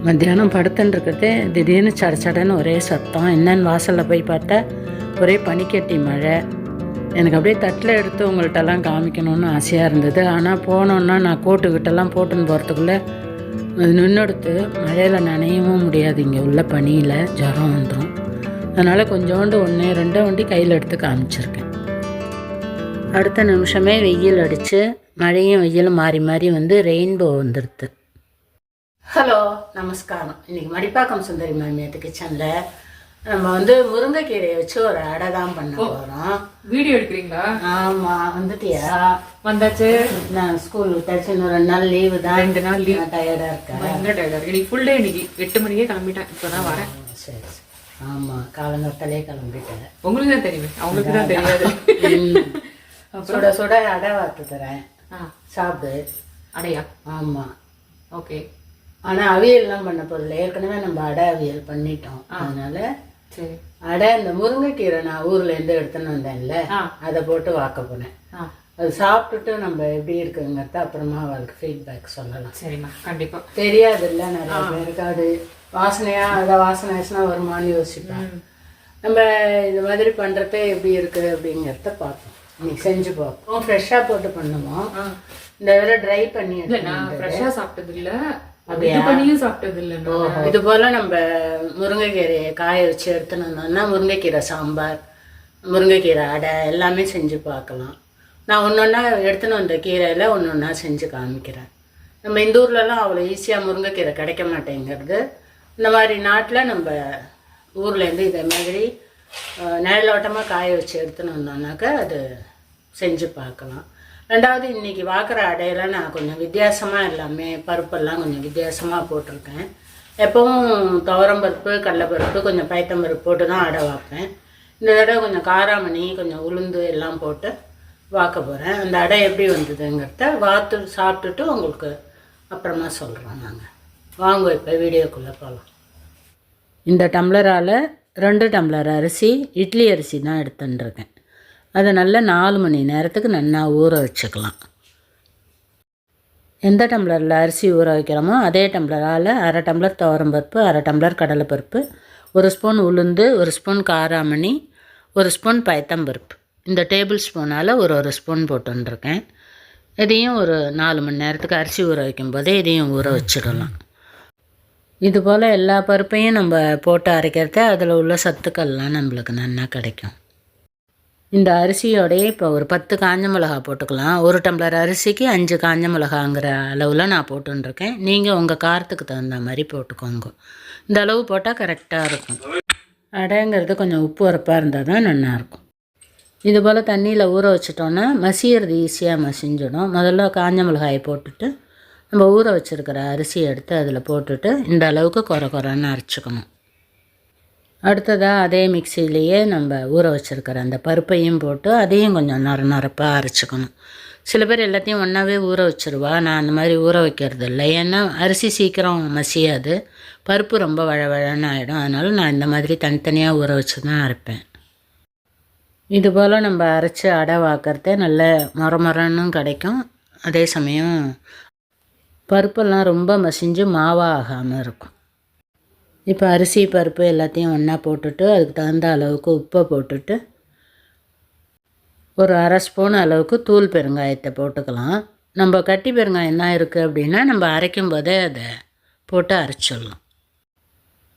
மத்தியானம் படுத்துட்டுருக்கிறதே திடீர்னு சடன்னு ஒரே சத்தம். என்னன்னு வாசலில் போய் பார்த்தா ஒரே பனிக்கட்டி மழை. எனக்கு அப்படியே தட்டில் எடுத்து உங்கள்கிட்டலாம் காமிக்கணுன்னு ஆசையாக இருந்தது. ஆனால் போனோன்னா நான் கோட்டுக்கிட்டெல்லாம் போட்டுன்னு போகிறதுக்குள்ளே அது நின்றுடுத்து. மழையில் நனையவும் முடியாது, இங்கே உள்ள பனியில் ஜுரம் வந்துடும். அதனால் கொஞ்சோண்டு 1-2 வண்டி கையில் எடுத்து காமிச்சிருக்கேன். அடுத்த நிமிஷமே வெயில் அடித்து மழையும் வெயிலும் மாறி மாறி வந்து ரெயின்போ வந்துடுது. ஹலோ, நமஸ்காரம். இன்றைக்கி மடிப்பாக்கம் சுந்தரி மாமியாத்து கிச்சனில் நம்ம வந்து முருங்கைக்கீரையை வச்சு ஒரு அடை தான் பண்ண போகிறோம். வீடியோ எடுக்கிறீங்களா? ஆமாம். வந்துட்டியா? வந்தாச்சு. நான் ஸ்கூல் விட்டாச்சு, இன்னும் 2 நாள் லீவு தான். 2 நாள் லீவ். டயர்டாக இருக்கேன். பயங்கர டயர்டாக இருக்கு. இன்னைக்கு ஃபுல் டே. இன்னைக்கு 8 மணிக்கே கிளம்பிட்டேன். இப்போ தான் வரேன். சரி சரி. ஆமாம், காலங்கத்தாலே கிளம்பிட்டேன். உங்களுக்கு தான் தெரியுமே, அவங்களுக்கு தான் தெரியாது. சுட சுட அடை வாத்து தரேன், சாப்பிடு. அடையா? ஆமாம். ஓகே. ஆனால் அவியல்லாம் பண்ண போதில்லை, ஏற்கனவே நம்ம அடை அவியல் பண்ணிட்டோம். அதனால சரி, அடை இந்த முருங்கைக்கீரை நான் ஊர்லேருந்து எடுத்துன்னு வந்தேன்ல, அதை போட்டு வாக்க போனேன். அது சாப்பிட்டுட்டு நம்ம எப்படி இருக்குங்கிறத அப்புறமா அவளுக்கு ஃபீட்பேக் சொல்லலாம். சரிம்மா, கண்டிப்பாக. தெரியாது இல்லை நிறைய பேருக்கு, அது வாசனையாக அதை வாசனை வருமானு யோசிப்பேன். நம்ம இந்த மாதிரி பண்ணுறப்ப எப்படி இருக்குது அப்படிங்கிறத பார்ப்போம். இன்னைக்கு செஞ்சு பார்ப்போம். ஃப்ரெஷ்ஷாக போட்டு பண்ணுவோம். இந்த வேலை ட்ரை பண்ணி நான் ஃப்ரெஷ்ஷாக சாப்பிட்டது இல்லை, அப்படியே பண்ணியும் சாப்பிட்டது இல்லை. இது போல் நம்ம முருங்கைக்கீரையை காய வச்சு எடுத்துன்னு வந்தோம்னா முருங்கைக்கீரை சாம்பார், முருங்கைக்கீரை அடை எல்லாமே செஞ்சு பார்க்கலாம். நான் ஒன்று ஒன்றா எடுத்துன்னு வந்த கீரையில் ஒன்று ஒன்றா செஞ்சு காமிக்கிறேன். நம்ம இந்த ஊர்லலாம் அவ்வளோ ஈஸியாக முருங்கைக்கீரை கிடைக்க மாட்டேங்கிறது. இந்த மாதிரி நாட்டில் நம்ம ஊர்லேருந்து இதே மாதிரி நிழலோட்டமாக காய வச்சு எடுத்துன்னு வந்தோம்னாக்கா அது செஞ்சு பார்க்கலாம். ரெண்டாவது, இன்றைக்கி வாக்குற அடையெல்லாம் நான் கொஞ்சம் வித்தியாசமாக எல்லாமே பருப்பெல்லாம் கொஞ்சம் வித்தியாசமாக போட்டிருக்கேன். எப்போவும் துவரம்பருப்பு, கடலைப்பருப்பு, கொஞ்சம் பயத்தம்பருப்பு போட்டு தான் அடை வாப்பேன். இந்த தடவை கொஞ்சம் காராமணி, கொஞ்சம் உளுந்து எல்லாம் போட்டு வாக்க போகிறேன். அந்த அடை எப்படி வந்ததுங்கிறத வாத்து சாப்பிட்டுட்டு உங்களுக்கு அப்புறமா சொல்கிறோம். நாங்கள் வாங்க இப்போ வீடியோக்குள்ளே போகலாம். இந்த டம்ளரால் 2 டம்ளர் அரிசி, இட்லி அரிசி தான் எடுத்துட்டுருக்கேன். அதை நல்லா 4 மணி நேரத்துக்கு நல்லா ஊற வச்சுக்கலாம். எந்த டம்ளரில் அரிசி ஊற வைக்கிறோமோ அதே டம்ளரால் 1/2 டம்ளர் துவரம்பருப்பு, 1/2 டம்ளர் கடலைப்பருப்பு, 1 ஸ்பூன் உளுந்து, 1 ஸ்பூன் காராமணி, 1 ஸ்பூன் பயத்தம்பருப்பு, இந்த டேபிள் ஸ்பூனால் ஒரு ஸ்பூன் போட்டுருக்கேன். இதையும் ஒரு 4 மணி நேரத்துக்கு அரிசி ஊற வைக்கும்போதே இதையும் ஊற வச்சிடலாம். இதுபோல் எல்லா பருப்பையும் நம்ம போட்டு அரைக்கிறத அதில் உள்ள சத்துக்கள்லாம் நம்மளுக்கு நல்லா கிடைக்கும். இந்த அரிசியோடையே இப்போ ஒரு 10 காஞ்ச மிளகா போட்டுக்கலாம். 1 டம்ளர் அரிசிக்கு 5 காஞ்ச மிளகாங்கிற அளவில் நான் போட்டுருக்கேன். நீங்கள் உங்கள் காரத்துக்கு தகுந்த மாதிரி போட்டுக்கோங்க. இந்த அளவு போட்டால் கரெக்டாக இருக்கும். அடைங்கிறது கொஞ்சம் உப்பு உரப்பாக இருந்தால் தான் நல்லாயிருக்கும். இது போல் தண்ணியில் ஊற வச்சிட்டோன்னா மசியறது ஈஸியாக மசிஞ்சிடும். முதல்ல காஞ்ச மிளகாயை போட்டுட்டு நம்ம ஊற வச்சுருக்கிற அரிசியை எடுத்து அதில் போட்டுட்டு இந்த அளவுக்கு குறைன்னு அரைச்சிக்கணும். அடுத்ததாக அதே மிக்சியிலேயே நம்ம ஊற வச்சுருக்கிற அந்த பருப்பையும் போட்டு அதையும் கொஞ்சம் நரப்பாக அரைச்சிக்கணும். சில பேர் எல்லாத்தையும் ஒன்றாவே ஊற வச்சுருவா. நான் அந்த மாதிரி ஊற வைக்கிறது இல்லை. ஏன்னா அரிசி சீக்கிரம் மசியாது, பருப்பு ரொம்ப வழன்னு ஆகிடும். அதனால் நான் இந்த மாதிரி தனித்தனியாக ஊற வச்சு தான் அரைப்பேன். இதுபோல் நம்ம அரைச்சி அடை வாக்கிறதே நல்ல மொரன்னு கிடைக்கும். அதே சமயம் பருப்பெல்லாம் ரொம்ப மசிஞ்சு மாவாக ஆகாமல் இருக்கும். இப்போ அரிசி பருப்பு எல்லாத்தையும் ஒன்றா போட்டுட்டு அதுக்கு தகுந்த அளவுக்கு உப்பை போட்டுட்டு ஒரு 1/2 ஸ்பூன் அளவுக்கு தூள் பெருங்காயத்தை போட்டுக்கலாம். நம்ம கட்டி பெருங்காயம் என்ன இருக்குது அப்படின்னா நம்ம அரைக்கும் போதே அதை போட்டு அரைச்சிடலாம்.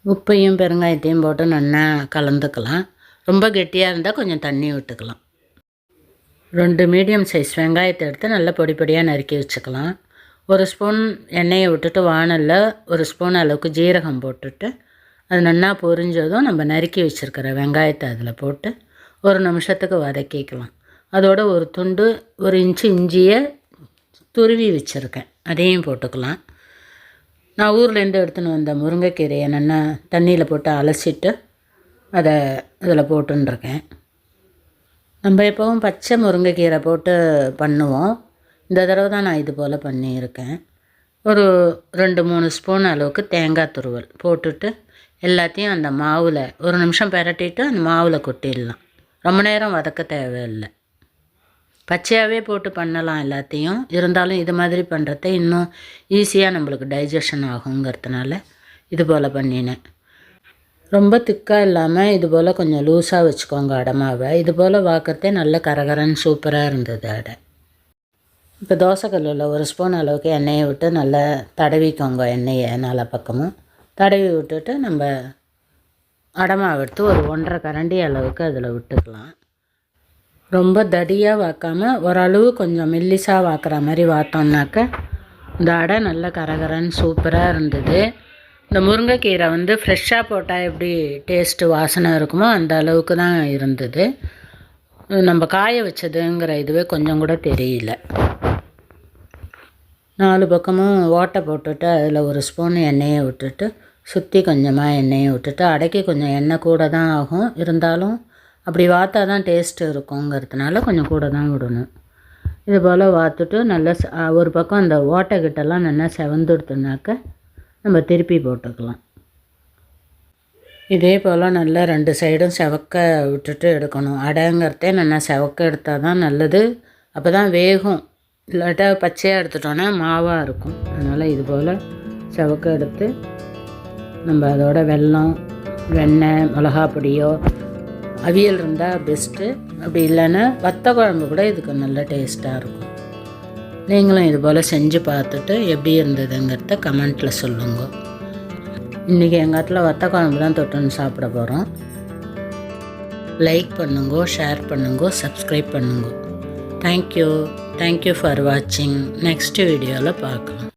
உப்பையும் பெருங்காயத்தையும் போட்டு நல்லா கலந்துக்கலாம். ரொம்ப கெட்டியாக இருந்தால் கொஞ்சம் தண்ணி விட்டுக்கலாம். 2 மீடியம் சைஸ் வெங்காயத்தை எடுத்து நல்லா பொடி பொடியாக நறுக்கி வச்சுக்கலாம். 1 ஸ்பூன் எண்ணெயை விட்டுட்டு வானலில் 1 ஸ்பூன் அளவுக்கு ஜீரகம் போட்டுட்டு அது நல்லா பொரிஞ்சதும் நம்ம நறுக்கி வச்சுருக்கிற வெங்காயத்தை அதில் போட்டு 1 நிமிஷத்துக்கு வதக்கிக்கலாம். அதோட ஒரு துண்டு 1 இன்ச்சு இஞ்சியை துருவி வச்சுருக்கேன், அதையும் போட்டுக்கலாம். நான் ஊர்லேருந்து எடுத்துன்னு வந்த முருங்கைக்கீரையை நல்லா தண்ணியில் போட்டு அலசிட்டு அதை அதில் போட்டுருக்கேன். நம்ம எப்போவும் பச்சை முருங்கைக்கீரை போட்டு பண்ணுவோம். இந்த தடவை தான் நான் இது போல் பண்ணியிருக்கேன். ஒரு 2-3 ஸ்பூன் அளவுக்கு தேங்காய் துருவல் போட்டுட்டு எல்லாத்தையும் அந்த மாவில் 1 நிமிஷம் பிரட்டிட்டு அந்த மாவில் கொட்டிடலாம். ரொம்ப நேரம் வதக்க தேவையில்லை. பச்சையாகவே போட்டு பண்ணலாம் எல்லாத்தையும். இருந்தாலும் இது மாதிரி பண்ணுறத இன்னும் ஈஸியாக நம்மளுக்கு டைஜஷன் ஆகுங்கிறதுனால இது போல் பண்ணினேன். ரொம்ப திக்காக இல்லாமல் இது போல் கொஞ்சம் லூஸாக வச்சுக்கோங்க அடமாவை. இது போல் வாக்கிறதே நல்ல கரகரன்னு சூப்பராக இருந்தது அடை. இப்போ தோசைக்கல்லில் ஒரு ஸ்பூன் அளவுக்கு எண்ணெயை விட்டு நல்லா தடவிக்கோங்க. எண்ணெயை நாலா பக்கமும் தடவி விட்டுட்டு நம்ம அடமாவை எடுத்து ஒரு 1.5 கரண்டி அளவுக்கு அதில் விட்டுக்கலாம். ரொம்ப தடியாக வாக்காமல் ஓரளவு கொஞ்சம் மெல்லிசாக வாக்குற மாதிரி வாத்தோம்னாக்க இந்த அடை நல்ல கரகரன்னு சூப்பராக இருந்தது. இந்த முருங்கைக்கீரை வந்து ஃப்ரெஷ்ஷாக போட்டால் எப்படி டேஸ்ட்டு வாசனை இருக்குமோ அந்த அளவுக்கு தான் இருந்தது. நம்ம காய வச்சதுங்கிற இதுவே கொஞ்சம் கூட தெரியல. 4 பக்கமும் ஓட்டை போட்டுட்டு அதில் ஒரு ஸ்பூன் எண்ணெயை விட்டுட்டு சுற்றி கொஞ்சமாக எண்ணெயை விட்டுட்டு அடைக்கி கொஞ்சம் எண்ணெய் கூட தான் ஆகும். இருந்தாலும் அப்படி வாத்தா தான் டேஸ்ட்டு இருக்குங்கிறதுனால கொஞ்சம் கூட தான் விடணும். இது போல் வாத்துட்டு நல்லா ஒரு பக்கம் அந்த ஓட்டைக்கிட்டெல்லாம் நல்லா செவந்துடுத்துனாக்க நம்ம திருப்பி போட்டுக்கலாம். இதே போல் நல்லா 2 சைடும் செவக்க விட்டுட்டு எடுக்கணும். அடைங்கிறதே நல்லா செவக்க எடுத்தால் தான் நல்லது. அப்போ தான் வேகும். இல்லாட்டா பச்சையாக எடுத்துட்டோன்னா மாவாக இருக்கும். அதனால் இது போல் செவக்க எடுத்து நம்ம அதோட வெல்லம், வெண்ணெய், மிளகா பொடியோ, அவியல் இருந்தால் பெஸ்ட்டு. அப்படி இல்லைன்னா வத்த குழம்பு கூட இதுக்கு நல்ல டேஸ்ட்டாக இருக்கும். நீங்களும் இது போல் செஞ்சு பார்த்துட்டு எப்படி இருந்ததுங்கிறத கமெண்ட்டில் சொல்லுங்க. இன்றைக்கி எங்கள் இடத்துல வத்த குழம்பு தான் தொட்டுன்னு சாப்பிட போகிறோம். லைக் பண்ணுங்க, ஷேர் பண்ணுங்க, சப்ஸ்கிரைப் பண்ணுங்க. தேங்க்யூ ஃபார் வாட்சிங். நெக்ஸ்ட் வீடியோவில் பார்க்கலாம்.